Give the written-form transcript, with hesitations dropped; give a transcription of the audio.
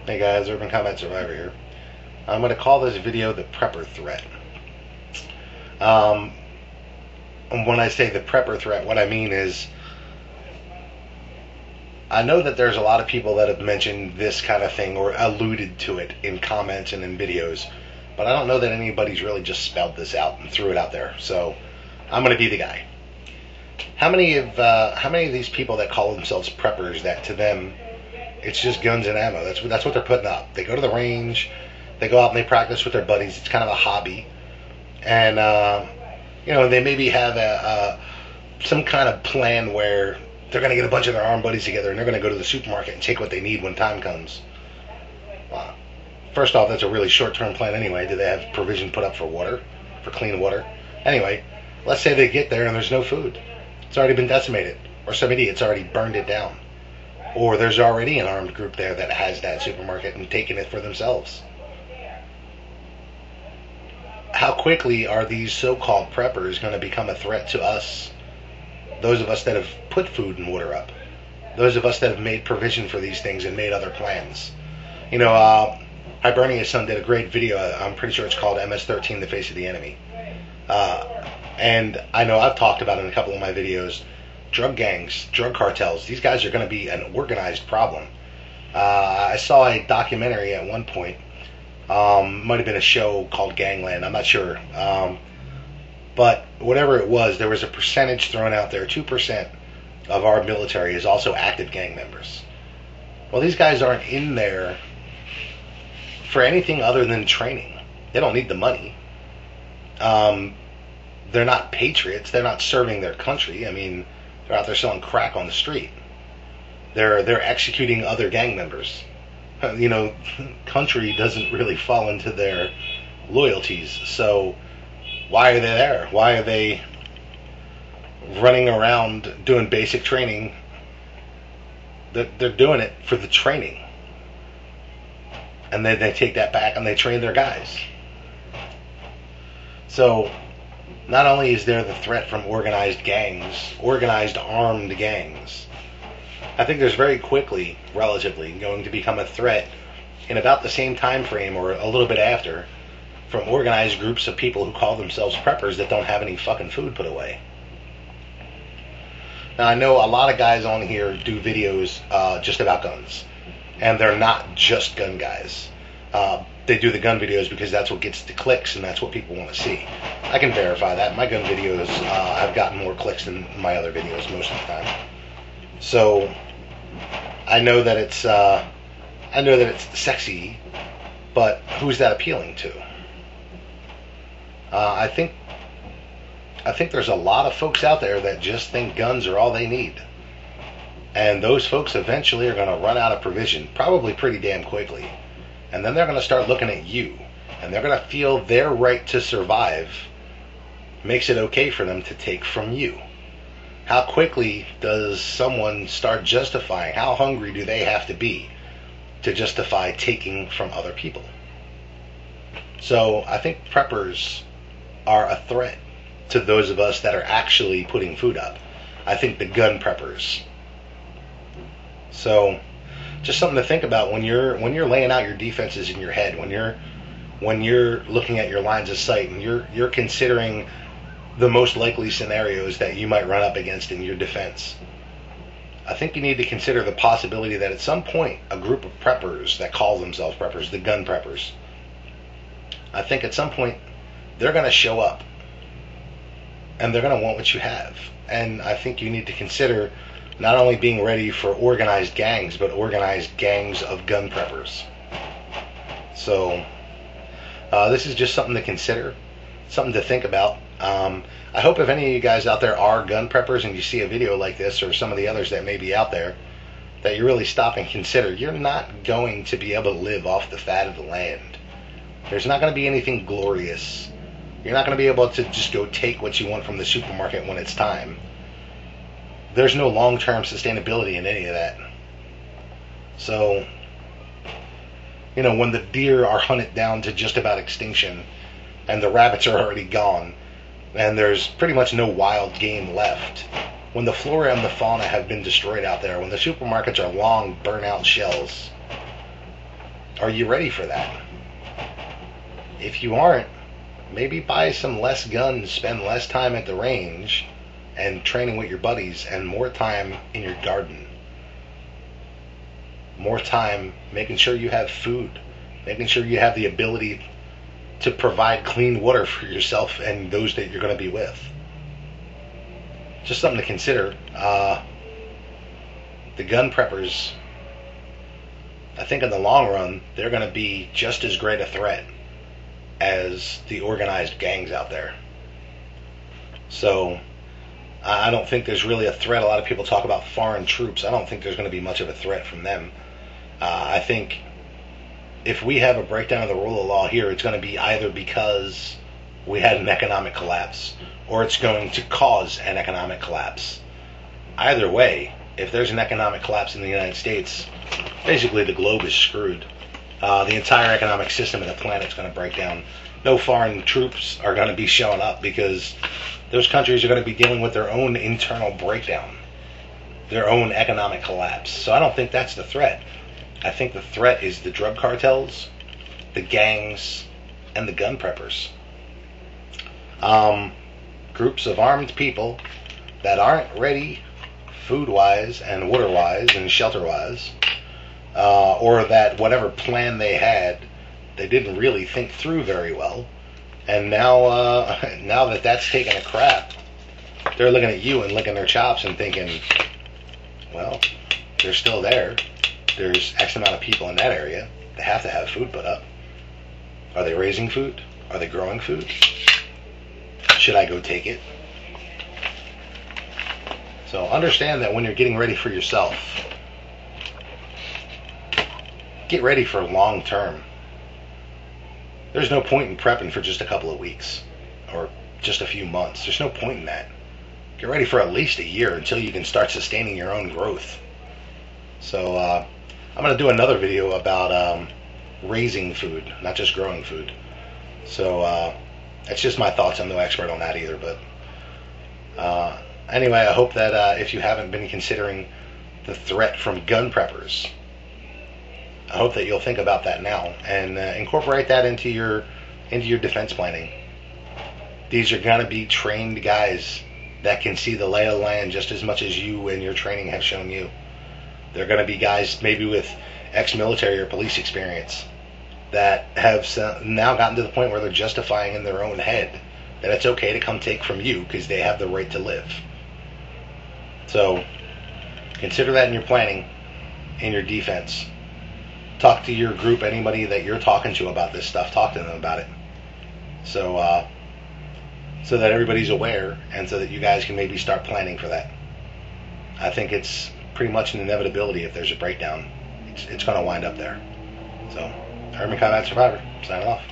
Hey guys, Urban Combat Survivor here. I'm going to call this video the Prepper Threat. Um, and when I say the Prepper Threat, what I mean is I know that there's a lot of people that have mentioned this kind of thing or alluded to it in comments and in videos, but I don't know that anybody's really just spelled this out and threw it out there. So I'm going to be the guy. How many of these people that call themselves preppers, that to them it's just guns and ammo? That's what they're putting up. They go to the range, they go out and they practice with their buddies. It's kind of a hobby, and they maybe have some kind of plan where they're going to get a bunch of their armed buddies together and they're going to go to the supermarket and take what they need when time comes. First off, that's a really short-term plan anyway. Do they have provision put up for water, for clean water? Anyway, let's say they get there and there's no food. It's already been decimated, or some idiot's already burned it down. Or there's already an armed group there that has that supermarket and taken it for themselves. How quickly are these so-called preppers going to become a threat to us, those of us that have put food and water up, those of us that have made provision for these things and made other plans? Hiberniason did a great video. I'm pretty sure it's called MS-13, The Face of the Enemy. And I know I've talked about it in a couple of my videos. Drug gangs, drug cartels, these guys are going to be an organized problem. I saw a documentary at one point. Might have been a show called Gangland, I'm not sure. But whatever it was, there was a percentage thrown out there. 2% of our military is also active gang members. Well, these guys aren't in there for anything other than training. They don't need the money. They're not patriots. They're not serving their country. I mean, they're out there selling crack on the street. They're executing other gang members. Country doesn't really fall into their loyalties. So why are they there? Why are they running around doing basic training? They're doing it for the training. And then they take that back and they train their guys. So not only is there the threat from organized gangs, organized armed gangs, I think there's very quickly, relatively, going to become a threat in about the same time frame or a little bit after from organized groups of people who call themselves preppers that don't have any fucking food put away. Now, I know a lot of guys on here do videos just about guns, and they're not just gun guys. They do the gun videos because that's what gets the clicks and that's what people want to see. I can verify that. My gun videos, I've gotten more clicks than my other videos most of the time. So I know that it's sexy, but who's that appealing to? I think there's a lot of folks out there that just think guns are all they need. And those folks eventually are going to run out of provision, probably pretty damn quickly. And then they're going to start looking at you, and they're going to feel their right to survive makes it okay for them to take from you. How quickly does someone start justifying? How hungry do they have to be to justify taking from other people? So I think preppers are a threat to those of us that are actually putting food up. I think the gun preppers. So just something to think about when you're laying out your defenses in your head, when you're looking at your lines of sight and you're considering the most likely scenarios that you might run up against in your defense. I think you need to consider the possibility that at some point a group of preppers that call themselves preppers, the gun preppers, I think at some point they're going to show up and they're going to want what you have. And I think you need to consider not only being ready for organized gangs, but organized gangs of gun preppers. So this is just something to consider, something to think about. I hope if any of you guys out there are gun preppers and you see a video like this or some of the others that may be out there, that you really stop and consider. You're not going to be able to live off the fat of the land. There's not going to be anything glorious. You're not going to be able to just go take what you want from the supermarket when it's time. There's no long-term sustainability in any of that. So, when the deer are hunted down to just about extinction and the rabbits are already gone and there's pretty much no wild game left, when the flora and the fauna have been destroyed out there, when the supermarkets are long burnt-out shells, Are you ready for that? If you aren't, maybe buy some less guns, spend less time at the range and training with your buddies, and more time in your garden. More time making sure you have food, making sure you have the ability to provide clean water for yourself and those that you're going to be with. Just something to consider. The gun preppers, I think in the long run, they're going to be just as great a threat as the organized gangs out there. So I don't think there's really a threat. A lot of people talk about foreign troops. I don't think there's going to be much of a threat from them. I think if we have a breakdown of the rule of law here, it's going to be either because we had an economic collapse or it's going to cause an economic collapse. Either way, if there's an economic collapse in the United States, basically the globe is screwed. The entire economic system of the planet's going to break down. No foreign troops are going to be showing up because those countries are going to be dealing with their own internal breakdown, their own economic collapse. So I don't think that's the threat. I think the threat is the drug cartels, the gangs, and the gun preppers. Groups of armed people that aren't ready food-wise and water-wise and shelter-wise, or that whatever plan they had, they didn't really think through very well. And now, now that that's taken a crap, they're looking at you and licking their chops and thinking, well, they're still there. There's X amount of people in that area. They have to have food put up. Are they raising food? Are they growing food? Should I go take it? So understand that when you're getting ready for yourself, get ready for long term. There's no point in prepping for just a couple of weeks or just a few months. There's no point in that. Get ready for at least a year until you can start sustaining your own growth. So I'm going to do another video about raising food, not just growing food. So that's just my thoughts. I'm no expert on that either. But anyway, I hope that if you haven't been considering the threat from gun preppers, I hope that you'll think about that now and incorporate that into your defense planning. These are going to be trained guys that can see the lay of the land just as much as you and your training have shown you. They're going to be guys maybe with ex-military or police experience that have now gotten to the point where they're justifying in their own head that it's okay to come take from you because they have the right to live. So consider that in your planning, in your defense. Talk to your group, anybody that you're talking to about this stuff, talk to them about it. So so that everybody's aware and so that you guys can maybe start planning for that. I think it's pretty much an inevitability. If there's a breakdown, it's going to wind up there. So, Herman Combat Survivor, signing off.